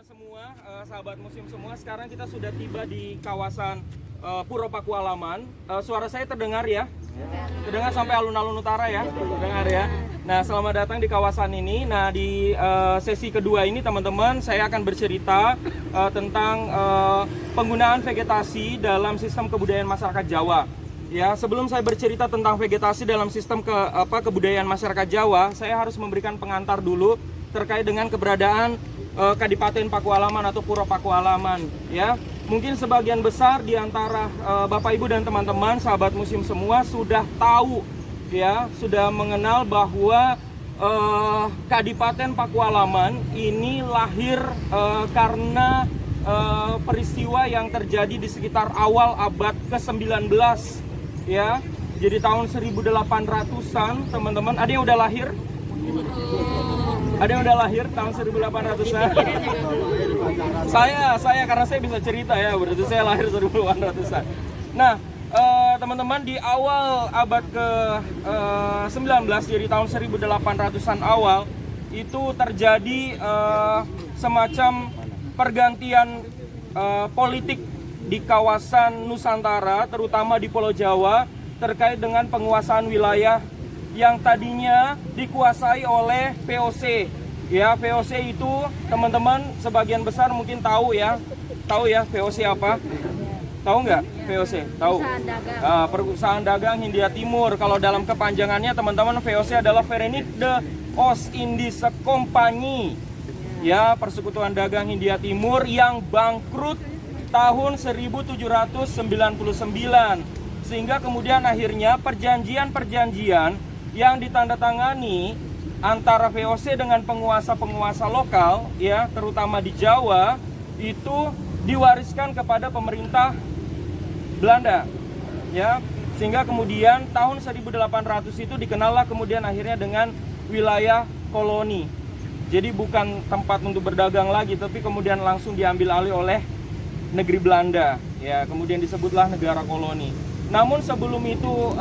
semua, sahabat museum semua, sekarang kita sudah tiba di kawasan Puro Pakualaman. Suara saya terdengar ya? Terdengar sampai alun-alun utara ya? Terdengar ya? Nah, selamat datang di kawasan ini. Nah, di sesi kedua ini teman-teman, saya akan bercerita tentang penggunaan vegetasi dalam sistem kebudayaan masyarakat Jawa. Ya, sebelum saya bercerita tentang vegetasi dalam sistem kebudayaan masyarakat Jawa, saya harus memberikan pengantar dulu terkait dengan keberadaan Kadipaten Pakualaman atau Puro Pakualaman. Ya, mungkin sebagian besar di antara Bapak Ibu dan teman-teman sahabat museum semua sudah tahu, ya, sudah mengenal bahwa Kadipaten Pakualaman ini lahir karena peristiwa yang terjadi di sekitar awal abad ke-19, ya. Jadi tahun 1800-an, teman-teman. Ada yang udah lahir? Ada yang udah lahir tahun 1800-an? Saya karena saya bisa cerita ya, berarti saya lahir 1800-an. Nah, teman-teman, di awal abad ke-19, jadi tahun 1800-an awal, itu terjadi semacam pergantian politik di kawasan Nusantara, terutama di Pulau Jawa, terkait dengan penguasaan wilayah yang tadinya dikuasai oleh VOC. Ya, VOC itu teman-teman sebagian besar mungkin tahu ya. Tahu ya VOC apa? Tahu nggak VOC? Tahu. Perusahaan Dagang Hindia Timur. Kalau dalam kepanjangannya teman-teman, VOC adalah Verenigde Oost-Indische Compagnie. Ya, Persekutuan Dagang Hindia Timur yang bangkrut tahun 1799. Sehingga kemudian akhirnya perjanjian-perjanjian yang ditandatangani antara VOC dengan penguasa-penguasa lokal, ya, terutama di Jawa, itu diwariskan kepada pemerintah Belanda, ya. Sehingga kemudian tahun 1800 itu dikenallah kemudian akhirnya dengan wilayah koloni. Jadi bukan tempat untuk berdagang lagi, tapi kemudian langsung diambil alih oleh negeri Belanda, ya. Kemudian disebutlah negara koloni. Namun sebelum itu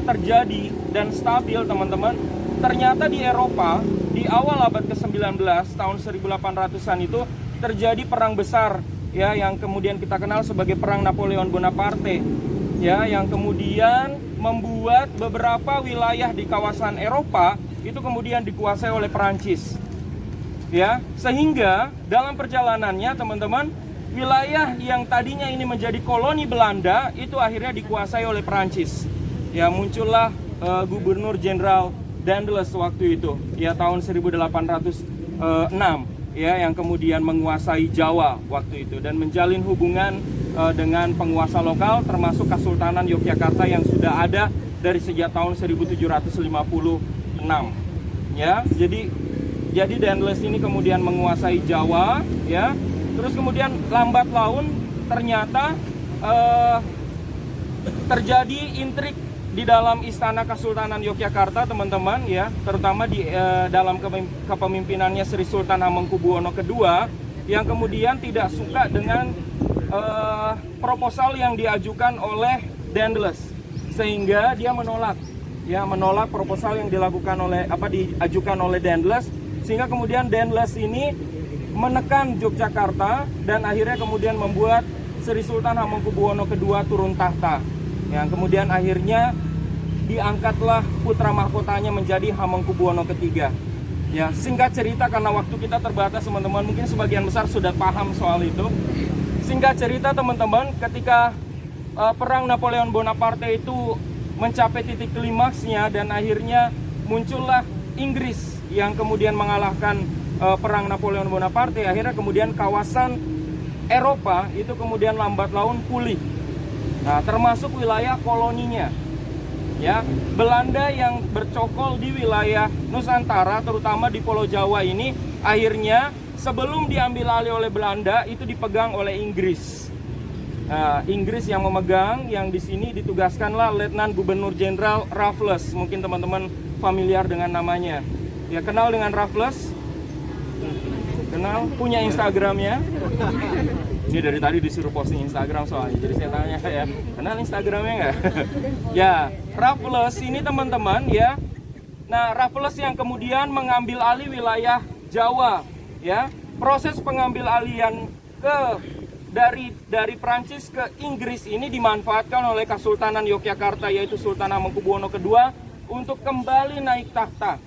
terjadi dan stabil, teman-teman, ternyata di Eropa di awal abad ke-19 tahun 1800-an itu terjadi perang besar, ya, yang kemudian kita kenal sebagai Perang Napoleon Bonaparte, ya, yang kemudian membuat beberapa wilayah di kawasan Eropa itu kemudian dikuasai oleh Perancis, ya. Sehingga dalam perjalanannya, teman-teman, wilayah yang tadinya ini menjadi koloni Belanda itu akhirnya dikuasai oleh Perancis. Ya, muncullah Gubernur Jenderal Daendels waktu itu, ya, tahun 1806, ya, yang kemudian menguasai Jawa waktu itu dan menjalin hubungan dengan penguasa lokal termasuk Kesultanan Yogyakarta yang sudah ada dari sejak tahun 1756. Ya, jadi Daendels ini kemudian menguasai Jawa, ya. Terus kemudian lambat laun ternyata terjadi intrik di dalam istana Kesultanan Yogyakarta, teman-teman, ya, terutama di dalam kepemimpinannya Sri Sultan Hamengkubuwono II yang kemudian tidak suka dengan proposal yang diajukan oleh Daendels, sehingga dia menolak proposal yang diajukan oleh Daendels, sehingga kemudian Daendels ini menekan Yogyakarta dan akhirnya kemudian membuat Sri Sultan Hamengkubuwono II turun tahta. Yang kemudian akhirnya diangkatlah putra mahkotanya menjadi Hamengkubuwono III. Ya, singkat cerita karena waktu kita terbatas, teman-teman, mungkin sebagian besar sudah paham soal itu. Singkat cerita, teman-teman, ketika perang Napoleon Bonaparte itu mencapai titik klimaksnya dan akhirnya muncullah Inggris yang kemudian mengalahkan perang Napoleon Bonaparte, akhirnya kemudian kawasan Eropa itu kemudian lambat laun pulih. Nah, termasuk wilayah koloninya. Ya, Belanda yang bercokol di wilayah Nusantara, terutama di Pulau Jawa ini, akhirnya sebelum diambil alih oleh Belanda itu dipegang oleh Inggris. Nah, Inggris yang memegang, yang di sini ditugaskanlah Letnan Gubernur Jenderal Raffles. Mungkin teman-teman familiar dengan namanya. Ya, kenal dengan Raffles? Kenal? Punya Instagramnya? Ini dari tadi disuruh posting Instagram soalnya, jadi saya tanya, ya, kenal Instagramnya nggak? Ya, Raffles ini, teman-teman, ya. Nah, Raffles yang kemudian mengambil alih wilayah Jawa, ya. proses pengambil alihan dari Prancis ke Inggris ini dimanfaatkan oleh Kesultanan Yogyakarta, yaitu Sultan Hamengkubuwono II, untuk kembali naik tahta.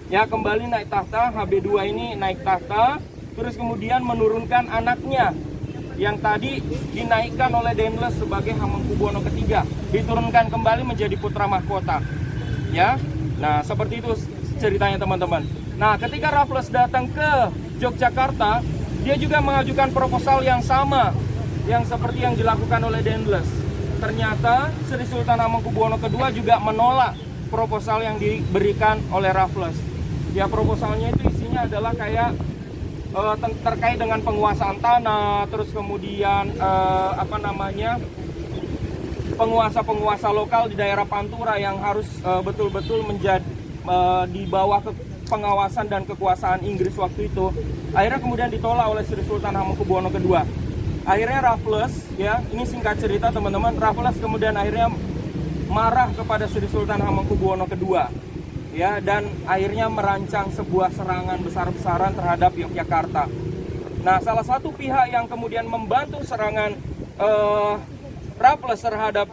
Ya, kembali naik tahta, HB2 ini naik tahta, terus kemudian menurunkan anaknya yang tadi dinaikkan oleh Daendels sebagai Hamengkubuwono III, diturunkan kembali menjadi putra mahkota. Ya, nah seperti itu ceritanya teman-teman. Nah, ketika Raffles datang ke Yogyakarta, dia juga mengajukan proposal yang sama, yang seperti yang dilakukan oleh Daendels. Ternyata Sri Sultan Hamengkubuwono II juga menolak proposal yang diberikan oleh Raffles. Ya, proposalnya itu isinya adalah kayak terkait dengan penguasaan tanah, terus kemudian penguasa-penguasa lokal di daerah Pantura yang harus betul-betul menjadi di bawah pengawasan dan kekuasaan Inggris waktu itu. Akhirnya kemudian ditolak oleh Sri Sultan Hamengkubuwono II. Akhirnya Raffles, ya, ini singkat cerita teman-teman, Raffles kemudian akhirnya marah kepada Sri Sultan Hamengkubuwono II, ya, dan akhirnya merancang sebuah serangan besar-besaran terhadap Yogyakarta. Nah, salah satu pihak yang kemudian membantu serangan Raffles terhadap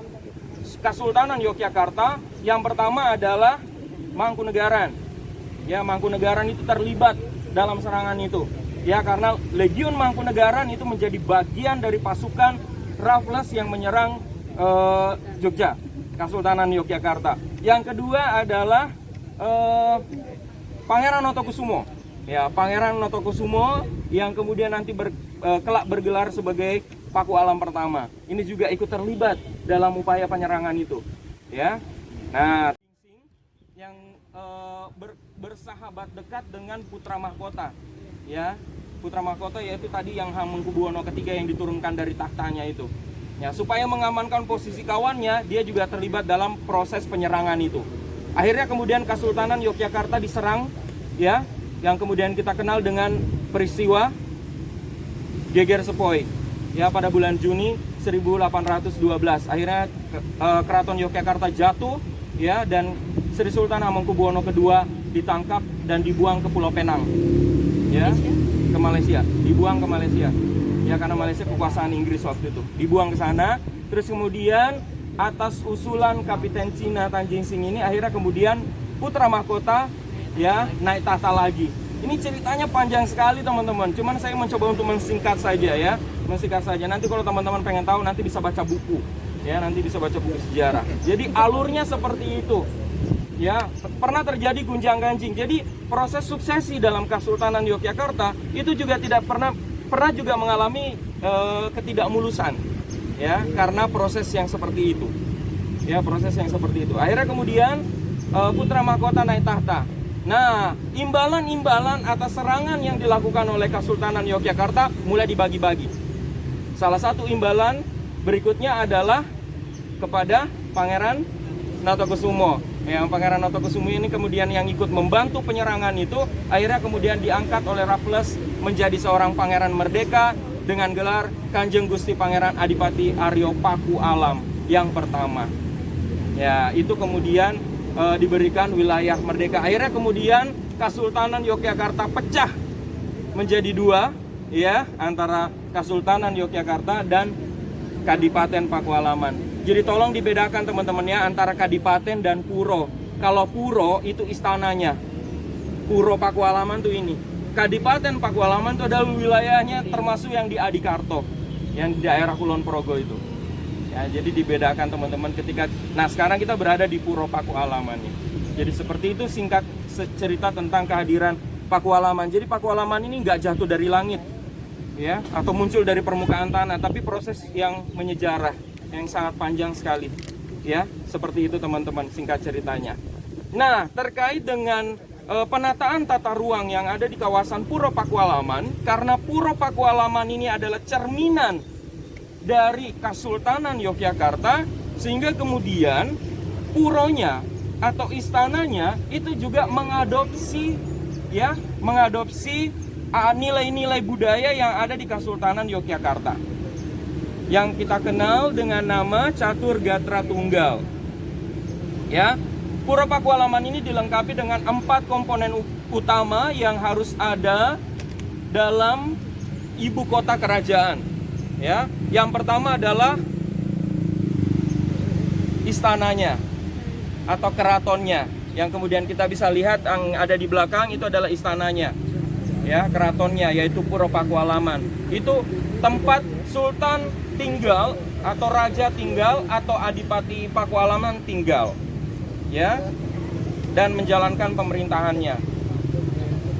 Kesultanan Yogyakarta, yang pertama adalah Mangkunegaran. Ya, Mangkunegaran itu terlibat dalam serangan itu. Ya, karena Legiun Mangkunegaran itu menjadi bagian dari pasukan Raffles yang menyerang Jogja, Kesultanan Yogyakarta. Yang kedua adalah Pangeran Notokusumo. Ya, Pangeran Notokusumo yang kemudian nanti kelak bergelar sebagai Paku Alam pertama. Ini juga ikut terlibat dalam upaya penyerangan itu. Ya. Nah, yang bersahabat dekat dengan putra mahkota, ya, putra mahkota yaitu tadi yang Hamengkubuwono III yang diturunkan dari tahtanya itu. Ya, supaya mengamankan posisi kawannya, dia juga terlibat dalam proses penyerangan itu. Akhirnya kemudian Kesultanan Yogyakarta diserang, ya, yang kemudian kita kenal dengan peristiwa Geger Sepoi, ya, pada bulan Juni 1812. Akhirnya Keraton Yogyakarta jatuh, ya, dan Sri Sultan Hamengkubuwono II ditangkap dan dibuang ke Pulau Penang, ya, ke Malaysia, dibuang ke Malaysia, ya, karena Malaysia kekuasaan Inggris waktu itu, dibuang ke sana. Terus kemudian atas usulan Kapiten Cina Tanjing-Sing ini, akhirnya kemudian putra mahkota, ya, naik tahta lagi. Ini ceritanya panjang sekali teman-teman, cuman saya mencoba untuk mensingkat saja, ya, mensingkat saja. Nanti kalau teman-teman pengen tahu, nanti bisa baca buku, ya, nanti bisa baca buku sejarah. Jadi alurnya seperti itu, ya, pernah terjadi gunjang-ganjing. Jadi proses suksesi dalam Kesultanan Yogyakarta itu juga tidak pernah juga mengalami ketidakmulusan, ya, karena proses yang seperti itu, ya, proses yang seperti itu. Akhirnya kemudian putra mahkota naik tahta. Nah, imbalan-imbalan atas serangan yang dilakukan oleh Kesultanan Yogyakarta mulai dibagi-bagi. Salah satu imbalan berikutnya adalah kepada Pangeran Notokusumo. Yang Pangeran Notokusumo ini kemudian yang ikut membantu penyerangan itu, akhirnya kemudian diangkat oleh Raffles menjadi seorang pangeran merdeka dengan gelar Kanjeng Gusti Pangeran Adipati Aryo Paku Alam yang pertama. Ya, itu kemudian diberikan wilayah merdeka. Akhirnya kemudian Kesultanan Yogyakarta pecah menjadi dua, ya, antara Kesultanan Yogyakarta dan Kadipaten Pakualaman. Jadi tolong dibedakan teman-teman, ya, antara Kadipaten dan Puro. Kalau Puro itu istananya, Puro Pakualaman tuh ini. Kadipaten Pakualaman itu adalah wilayahnya termasuk yang di Adikarto, yang di daerah Kulon Progo itu. Ya, jadi dibedakan teman-teman ketika. Nah, sekarang kita berada di Puro Pakualaman nih. Jadi seperti itu singkat cerita tentang kehadiran Pakualaman. Jadi Pakualaman ini nggak jatuh dari langit, ya, atau muncul dari permukaan tanah, tapi proses yang menyejarah, yang sangat panjang sekali, ya, seperti itu teman-teman singkat ceritanya. Nah, terkait dengan penataan tata ruang yang ada di kawasan Puro Pakualaman, karena Puro Pakualaman ini adalah cerminan dari Kesultanan Yogyakarta, sehingga kemudian puronya atau istananya itu juga mengadopsi, ya, mengadopsi nilai-nilai budaya yang ada di Kesultanan Yogyakarta, yang kita kenal dengan nama Catur Gatra Tunggal. Ya, Puro Pakualaman ini dilengkapi dengan 4 komponen utama yang harus ada dalam ibu kota kerajaan. Ya, yang pertama adalah istananya atau keratonnya, yang kemudian kita bisa lihat yang ada di belakang itu adalah istananya. Ya, keratonnya yaitu Puro Pakualaman. Itu tempat sultan tinggal atau raja tinggal atau adipati Pakualaman tinggal. Ya, dan menjalankan pemerintahannya.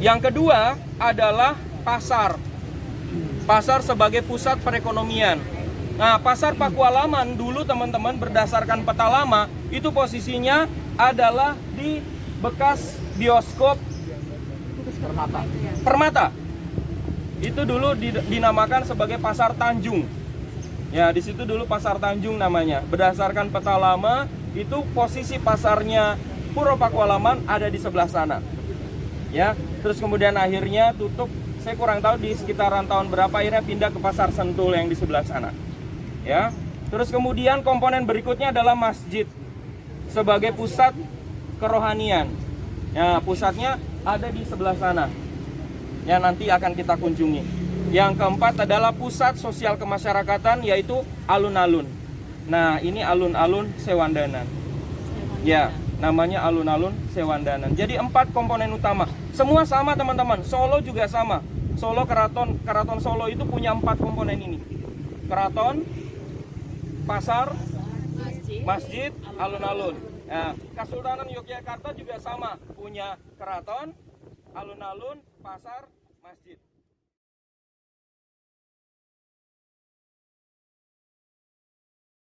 Yang kedua adalah pasar. Pasar sebagai pusat perekonomian. Nah, pasar Pakualaman dulu teman-teman berdasarkan peta lama itu posisinya adalah di bekas bioskop Permata. Itu dulu dinamakan sebagai Pasar Tanjung. Ya, di situ dulu Pasar Tanjung namanya. Berdasarkan peta lama itu posisi pasarnya Puro Pakualaman ada di sebelah sana. Ya, terus kemudian akhirnya tutup. Saya kurang tahu di sekitaran tahun berapa akhirnya pindah ke Pasar Sentul yang di sebelah sana. Ya. Terus kemudian komponen berikutnya adalah masjid sebagai pusat kerohanian. Ya, pusatnya ada di sebelah sana. Ya, nanti akan kita kunjungi. Yang keempat adalah pusat sosial kemasyarakatan yaitu alun-alun. Nah, ini alun-alun Sewandanan. Ya, namanya alun-alun Sewandanan. Jadi 4 komponen utama. Semua sama teman-teman. Solo juga sama. Solo Keraton Solo itu punya 4 komponen ini. Keraton, pasar, masjid, alun-alun. Nah, Kesultanan Yogyakarta juga sama, punya keraton, alun-alun, pasar, masjid.